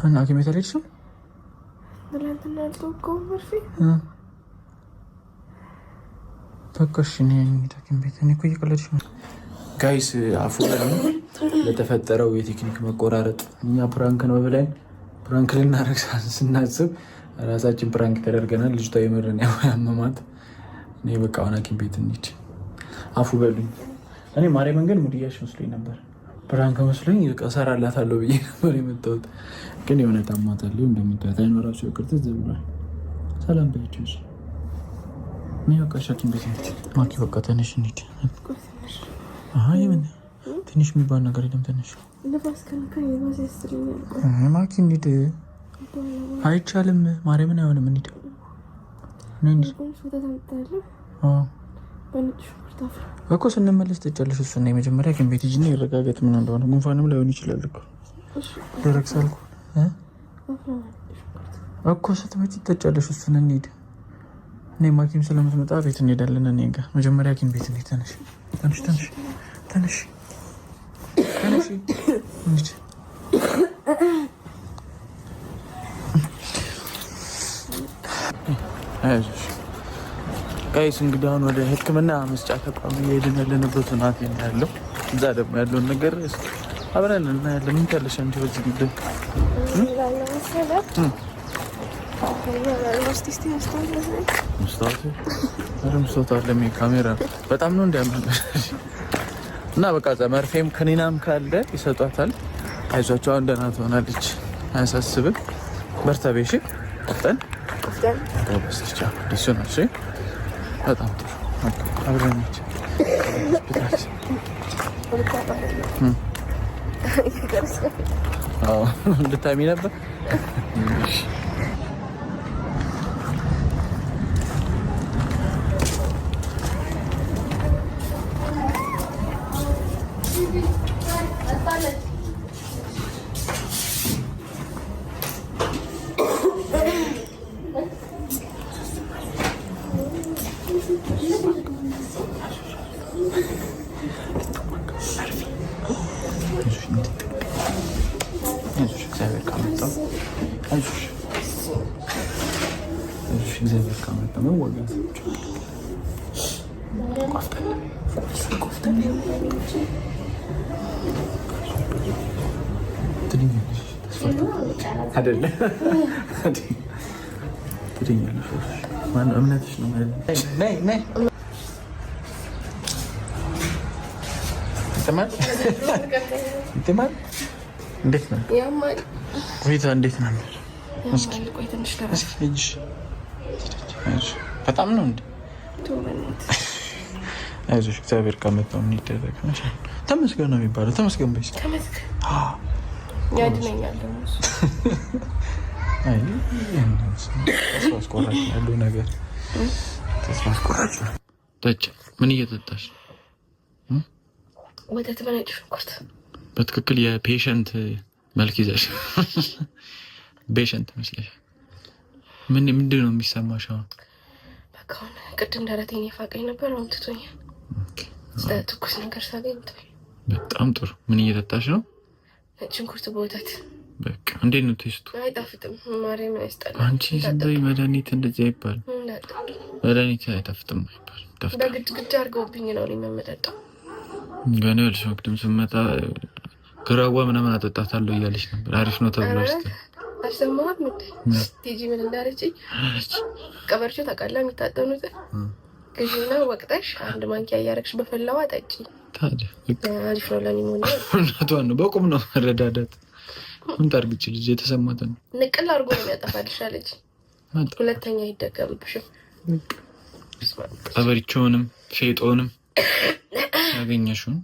እና ሐኪም ቤት አልሄድሽም? ትናንትና አልተወጋሁም መርፌ። በቃ እሺ እኔ ሐኪም ቤት እኔ እኮ እየቀለድሽ ነው። ጋይስ አፉ ለተፈጠረው የቴክኒክ መቆራረጥ እኛ ፕራንክ ነው ብለን ፕራንክ ልናደርግ ስናስብ ራሳችን ፕራንክ ተደርገናል። ልጅቷ የምርን ያመማት። እኔ በቃ አሁን ሐኪም ቤት እንሂድ አፉ በሉኝ። እኔ ማሬ መንገድ ሙድያሽ መስሎኝ ነበር፣ ፕራንክ መስሎኝ እሰራላታለሁ ብዬ ነበር የመጣሁት። ግን የሆነ ታማታለሁ እንደምታዩት አይኖራቸው ቅርት ዘብሏል። ሰላም በያቸው እኔ በቃ ሐኪም ቤት እንሂድ። ማኪ በቃ ተነሽ እንሂድ። ምን ትንሽ የሚባል ነገር የለም። ትንሽ ማኪ እንሂድ። አይቻልም ማርያምን አይሆንም። እንሂድ እኮ ስንመለስ ትጫለሽ። እሱ እና የመጀመሪያ ግን ቤት ሂጂና ይረጋገጥ ምን እንደሆነ። ጉንፋንም ላይሆን ይችላል እኮ ደረቅ ሳልኩ እኮ ስትመጪ ትጫለሽ። እሱን እንሂድ። እኔ ማኪም ስለምትመጣ ቤት እንሄዳለን። እኔ ጋር መጀመሪያ ግን ቤት እንሂድ። ተነሽ ተነሽ ተነሽ ተነሽ ተነሽ እንሂድ። አይዞሽ ጋይስ እንግዲህ አሁን ወደ ሕክምና መስጫ ተቋም እየሄድን ያለንበት ናት ያለው። እዛ ደግሞ ያለውን ነገር አብረን እናያለን። ምን ታለሽ አንቺ በዚህ ጉዳይ? መስታወት አለ ካሜራ በጣም ነው እንዲያመመሽ እና በቃ መርፌም ከኒናም ካለ ይሰጧታል። አይዟቸው አሁን ደህና ትሆናለች። አያሳስብም። በርታ ቤሽ ቀጠን በስቻ ደሱ ናቸው። በጣም ጥሩ አብረን እንድታሚ ነበር። እግዚአብሔር ካመጣ መወጋት አይደለ? ትድኛለሽ። ማነው እምነትሽ ነው ማለት ነው። እንዴት ነው ቆይታ? እንዴት ነው? በጣም ነው እንዴ? አይዞሽ እግዚአብሔር ካመጣው ምን ይደረግ። ተመስገን ነው የሚባለው። ተመስገን በይ። ተመስገን ያድነኛል። አይ ተስፋ አስቆራጭ ያለው ነገር ተስፋ አስቆራጭ ነው። ጠጭ ምን እየጠጣሽ? ወተት በነጭ ሽንኩርት። በትክክል የፔሸንት መልክ ይዘሽ ፔሸንት መስለሽ። ምንድን ነው የሚሰማሽ አሁን? በቃ አሁን ቅድም ደረቴን የፋቀኝ ነበር፣ አሁን ትቶኛል። ትኩስ ነገር ሳገኝ ትቶኝ። በጣም ጥሩ። ምን እየጠጣሽ ነው? ነጭ ሽንኩርት በወተት። በቃ እንዴት ነው ቴስቱ? አይጣፍጥም። ማርያምን ያስጠላል። አንቺ ዝም በይ። መድኃኒት እንደዚህ አይባልም። መድኃኒት አይጣፍጥም አይባልም። በግድ አድርገውብኝ ነው የምጠጣው። ገና ያልሽ ቅድም ስመጣ ግራዋ ምናምን አጠጣታለሁ እያለች ነበር። አሪፍ ነው ተብሎ አልሰማህም እንዴ? ቲጂ ምን እንዳለችኝ? ቀበርቾ ታውቃለህ? የሚታጠኑት ግዢና ወቅጠሽ አንድ ማንኪያ እያደረግሽ በፈላዋ ጠጪ። ታዲያ አሪፍ ነው ለኒሞኒያ። እናቷን ነው በቁም ነው መረዳዳት። ምን ታርግች ልጅ የተሰማትን ንቅል አድርጎ ነው የሚያጠፋልሽ አለች። ሁለተኛ አይደገምብሽም። ቀበርቾንም ፌጦንም ያገኘሽውን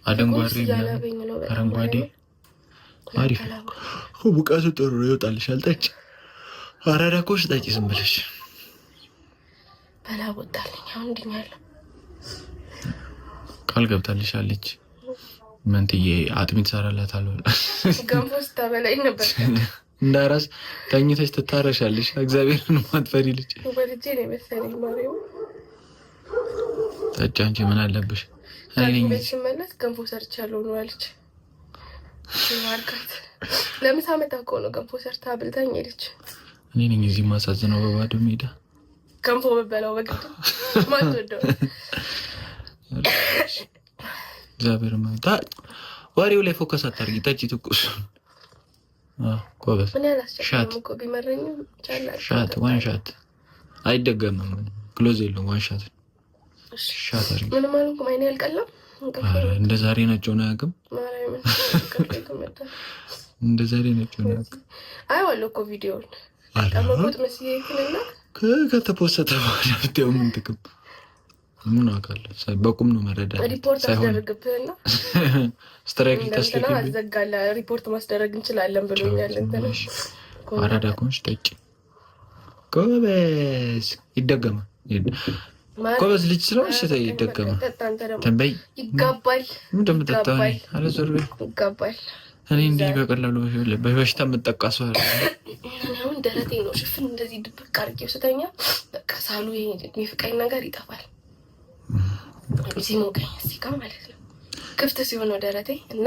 አደንጓሬ አረንጓዴ አሪፍ ቡቃቱ ጥሩ ይወጣልሻል። ጠጪ። አራዳ ኮሽ ጠጪ ዝም ብለሽ። በላ ወጣልኝ። አሁን ድኛለሁ። ቃል ገብታልሻለች። መንትዬ አጥሚት ሰራላታለሁ። ገንፎ ስታበላኝ ነበር። እንዳራስ ተኝተሽ ትታረሻለሽ። እግዚአብሔርን ማትፈሪ ልጅ ወልጄ ነው መሰለኝ። ማርያም ጠጪ። አንቺ ምን አለብሽ? እኔ ነኝ ስመለስ ገንፎ ሰርቻለሁ ነው አለች። ማርካት ለምሳ መጣ እኮ ነው ገንፎ ሰርታ ብልታኝ ሄደች። እኔ ነኝ እዚህ ማሳዝነው በባዶ ሜዳ ገንፎ በበላው በግድ ማትወደው እግዚአብሔር ማታ ወሬው ላይ ፎከስ አታርጊ። ጠጪ ትኩስ ጎበዝ። ሻት እኮ ቢመረኝም ሻት ዋን ሻት አይደገምም። ክሎዝ የለውም። ዋን ሻት ሻት አርጊ። ምንም አልኩ ማይኔ ያልቀለም እንደ ዛሬ ነጭ ሆነ አያውቅም። እንደ ዛሬ ነጭ ሆነ አያውቅም። አይዋለሁ እኮ ቪዲዮውን አቀመቁት መስዬትና ከተፖሰተ በኋላ ብታየው ምን ጥቅም ምን አውቃለሁ። በቁም ነው መረዳት። ሪፖርት አስደርግብህና ስትራይክ ተስተካክለ አዘጋላ ሪፖርት ማስደረግ እንችላለን ብሎኛል። እንትን አራዳ ኮንሽ ጠጪ ጎበዝ። ይደገማል። ጎበዝ ልጅ ስለሆነሽ ይደገማል። ተንበይ ይጋባል። ምንድን ነው የምጠጣው? አለ ዞር በይ። ይጋባል። እኔ እንዲህ በቀላሉ በበሽታ የምጠቃ ሰው አለ። አሁን ደረቴ ነው ሽፍን እንደዚህ ድብቅ አድርጌው ስተኛ በቃ ሳሉ የሚፍቀኝ ነገር ይጠፋል። ሲሞቀኝ እዚህ ጋር ማለት ነው ክፍት ሲሆን ደረቴ እና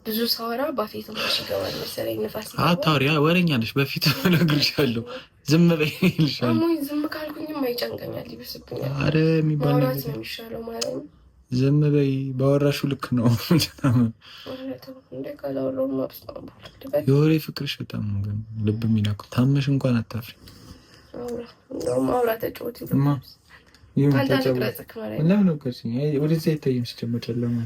ብዙ ሳወራ ባፌ ትንሽ ይገባል መሰለኝ ንፋስ። አታውሪ ወሬኛ ነሽ። በፊት እነግርሻለሁ ዝም በይ ይልሻል። አሞኝ ዝም ካልኩኝም አይጨንቀኛል፣ ይብስብኛል። አረ የሚባል ነገር ነው የሚሻለው ማለት ነው። ዝም በይ ባወራሹ ልክ ነው። የወሬ ፍቅርሽ በጣም ነው ልብ የሚነካው። ታመሽ እንኳን አታፍሪ። ማውራት ተጫወት ለምን ነው ወደዚያ አይታይም ሲጀመር ጨለማ